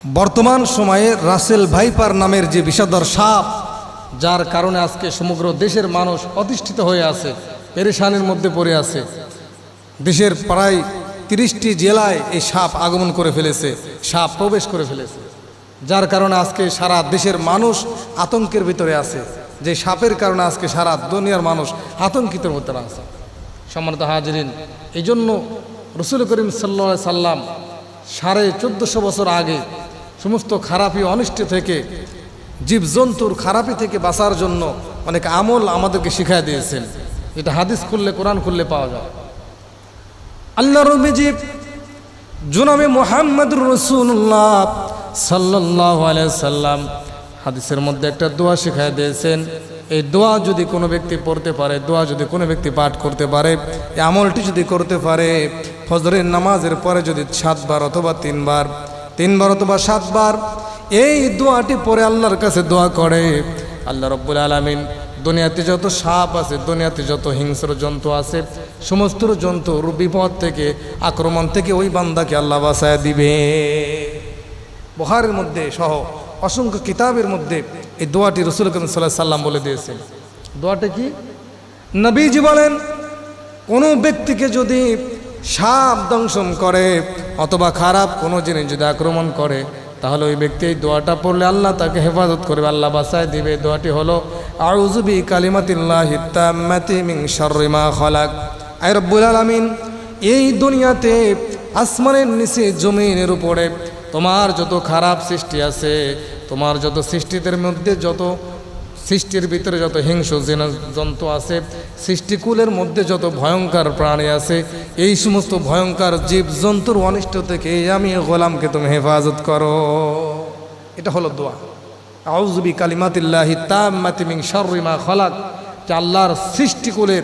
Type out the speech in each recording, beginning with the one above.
বর্তমান সময়ে Russell viper নামের যে বিষাদর সাপ, যার কারণে আজকে সমগ্র দেশের মানুষ অতিষ্ঠিত হয়ে আছে, পেরেশানির মধ্যে পড়ে আছে। দেশের প্রায় 30টি জেলায় এই সাপ আগমন করে ফেলেছে, সাপ প্রবেশ করে ফেলেছে, যার কারণে আজকে সারা দেশের মানুষ আতঙ্কের ভিতরে আছে। যে সাপের কারণে আজকে সারা দুনিয়ার মানুষ আতঙ্কিতের ভিতরে আছে। সম্মানিত হাজিরিন, এই জন্য রসুল করিম সাল্লাল্লাহু আলাইহি সাল্লাম 1450 বছর আগে সমস্ত খারাপি অনিষ্ট থেকে, জীবজন্তুর খারাপি থেকে বাঁচার জন্য অনেক আমল আমাদেরকে শিখাই দিয়েছেন। এটা হাদিস খুললে, কোরআন খুললে পাওয়া যায়। আল্লাহর নবী জনাবে মুহাম্মদুর রাসূলুল্লাহ সাল্লাল্লাহু আলাইহি সাল্লাম হাদিসের মধ্যে একটা দোয়া শিখাই দিয়েছেন। এই দোয়া যদি কোনো ব্যক্তি পড়তে পারে, দোয়া যদি কোনো ব্যক্তি পাঠ করতে পারে, এই আমলটি যদি করতে পারে, ফজরের নামাজের পরে যদি 7 বার অথবা 3 বার অথবা 7 বার এই দোয়াটি পরে আল্লাহর কাছে দোয়া করে, আল্লাহ রাব্বুল আলামিন দুনিয়াতে যত সাপ আছে, দুনিয়াতে যত হিংস্র জন্তু আছে, সমস্ত জন্তুর বিপদ থেকে, আক্রমণ থেকে ওই বান্দাকে আল্লাহ বাঁচায় দিবে। বুখারীর মধ্যে সহ অসংখ্য কিতাবের মধ্যে এই দোয়াটি রাসূল করিম সাল্লাল্লাহু আলাইহি সাল্লাম বলে দিয়েছেন। দোয়াটা কি? নবীজি বলেন, কোনো ব্যক্তিকে যদি সাপ দংশন করে অথবা খারাপ কোনো জিনিস যদি আক্রমণ করে, তাহলে ওই ব্যক্তি এই দোয়াটা পড়লে আল্লাহ তাকে হেফাজত করবে, আল্লাহ বাঁচায় দিবে। দোয়াটি হলো আউযু বিকালিমাতিল্লাহি তাম্মাতি মিন শাররি মা খালাক। আয় রব্বুল আলামিন, এই দুনিয়াতে আসমানের নিচে জমিনের উপরে তোমার যত খারাপ সৃষ্টি আছে, তোমার যত সৃষ্টিদের মধ্যে, যত সৃষ্টির ভিতরে যত হিংস্র জন্তু আছে, সৃষ্টিকুলের মধ্যে যত ভয়ঙ্কর প্রাণী আছে, এই সমস্ত ভয়ঙ্কর জীব জন্তুর অনিষ্ট থেকে আমি গোলামকে তুমি হেফাজত করো। এটা হলো দোয়া, আউযু বিকালিমাতিল্লাহি তাম্মাতি মিন শাররি মা খালাক। যে আল্লাহর সৃষ্টিকুলের,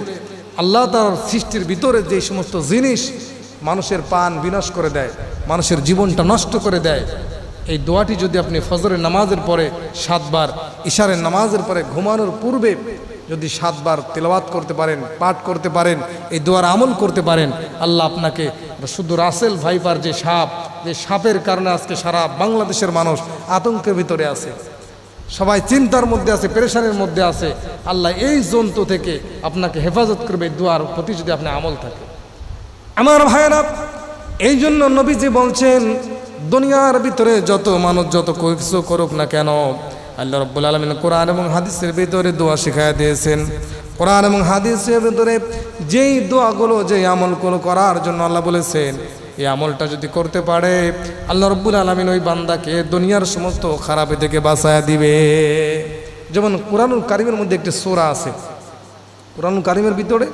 আল্লাহ তার সৃষ্টির ভিতরে যে সমস্ত জিনিস মানুষের প্রাণ বিনাশ করে দেয়, মানুষের জীবনটা নষ্ট করে দেয়, এই দোয়াটি যদি আপনি ফজরের নামাজের পরে 7 বার, ইশারের নামাজের পরে ঘুমানোর পূর্বে যদি 7 বার তেলাওয়াত করতে পারেন, পাঠ করতে পারেন, এই দোয়ার আমল করতে পারেন, আল্লাহ আপনাকে শুধু রাসেল ভাইপার যে সাপ, যে সাপের কারণে আজকে সারা বাংলাদেশের মানুষ আতঙ্কের ভিতরে আছে, সবাই চিন্তার মধ্যে আছে, পেরেশানির মধ্যে আছে, আল্লাহ এই জন্তু থেকে আপনাকে হেফাজত করবে এই দোয়ার প্রতি যদি আপনি আমল থাকে। আমার ভাইয়েরা, এই জন্য নবীজি বলছেন, দুনিয়ার ভিতরে যত মানুষ যত কিছু করুক না কেন, আল্লাহ রাব্বুল আলামিন কোরআন এবং হাদিসের ভিতরে দোয়া শিখায় দিয়েছেন। কোরআন এবং হাদিসের ভিতরে যেই দোয়াগুলো, যেই আমলগুলো করার জন্য আল্লাহ বলেছেন, এই আমলটা যদি করতে পারে, আল্লাহ রাব্বুল আলামিন ওই বান্দাকে দুনিয়ার সমস্ত খারাপি থেকে বাঁচায় দিবে। যেমন কোরআনুল কারীমের মধ্যে একটি সূরা আছে, কোরআনুল কারীমের ভিতরে,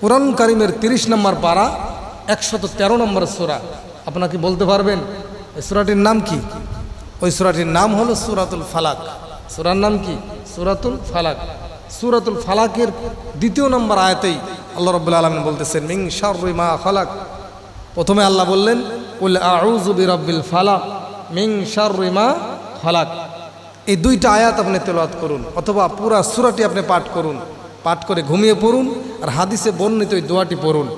কোরআনুল কারীমের 30 নম্বর পারা 113 নম্বর সূরা। আপনাকে বলতে পারবেন এই সূরাটির নাম কি? ওই সূরাটির নাম হলো সূরাতুল ফালাক। সূরার নাম কি? সূরাতুল ফালাক। সূরাতুল ফালাকের 2 নম্বর আয়াতেই আল্লাহ রাব্বুল আলামিন বলতেছেন, মিন শাররি মা খালাক। প্রথমে আল্লাহ বললেন, কুল আউযু বিরাব্বিল ফালাক মিন শাররি মা খালাক। এই 2টা আয়াত আপনি তেলাওয়াত করুন, অথবা পুরা সূরাটি আপনি পাঠ করুন, পাঠ করে ঘুমিয়ে পড়ুন, আর হাদিসে বর্ণিত এই দোয়াটি পড়ুন।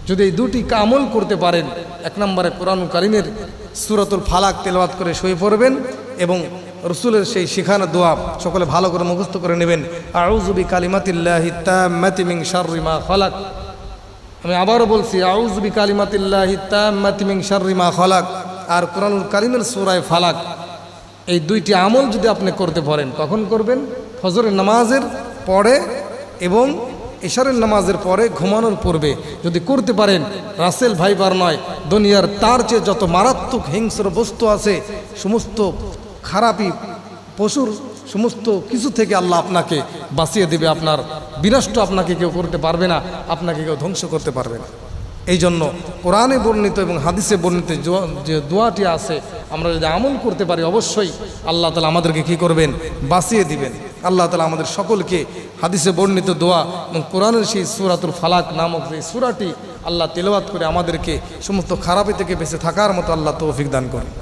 যদি এই 2টি আমল করতে পারেন, 1 নম্বরে কোরআনুল কারীমের সূরাতুল ফালাক তেলাওয়াত করে শুয়ে পড়বেন, এবং রাসূলের সেই শিখানো দোয়া সকলে ভালো করে মুখস্থ করে নেবেন, আউযু বিকালিমাতিল্লাহি তাম্মাতি মিন শাররি মা খালাক। আমি আবারও বলছি, আউযু বিকালিমাতিল্লাহি তাম্মাতি মিন শাররি মা খালাক আর কোরআনুল কারীমের সূরা ফালাক। এই 2টি আমল যদি আপনি করতে পারেন, কখন করবেন? ফজরের নামাজের পরে এবং ইশারের নামাজের পরে ঘুমানোর পূর্বে যদি করতে পারেন, রাসেল ভাইপার নয়, দুনিয়ার তার চেয়ে যত মারাত্মক হিংস্র বস্তু আছে, সমস্ত খারাপি পশুর সমস্ত কিছু থেকে আল্লাহ আপনাকে বাঁচিয়ে দেবে। আপনার বিনষ্ট আপনাকে কেউ করতে পারবে না, আপনাকে কেউ ধ্বংস করতে পারবে না। এই জন্য কোরআনে বর্ণিত এবং হাদিসে বর্ণিত যে দোয়াটি আছে, আমরা যদি আমল করতে পারি, অবশ্যই আল্লাহ তাআলা আমাদেরকে কী করবেন? বাঁচিয়ে দিবেন। আল্লাহ তাআলা আমাদের সকলকে হাদিসে বর্ণিত দোয়া এবং কোরআনের সেই সূরাতুল ফালাক নামক যে সূরাটি আল্লাহ তেলাওয়াত করে আমাদেরকে সমস্ত খারাপি থেকে বেঁচে থাকার মতো আল্লাহ তৌফিক দান করেন।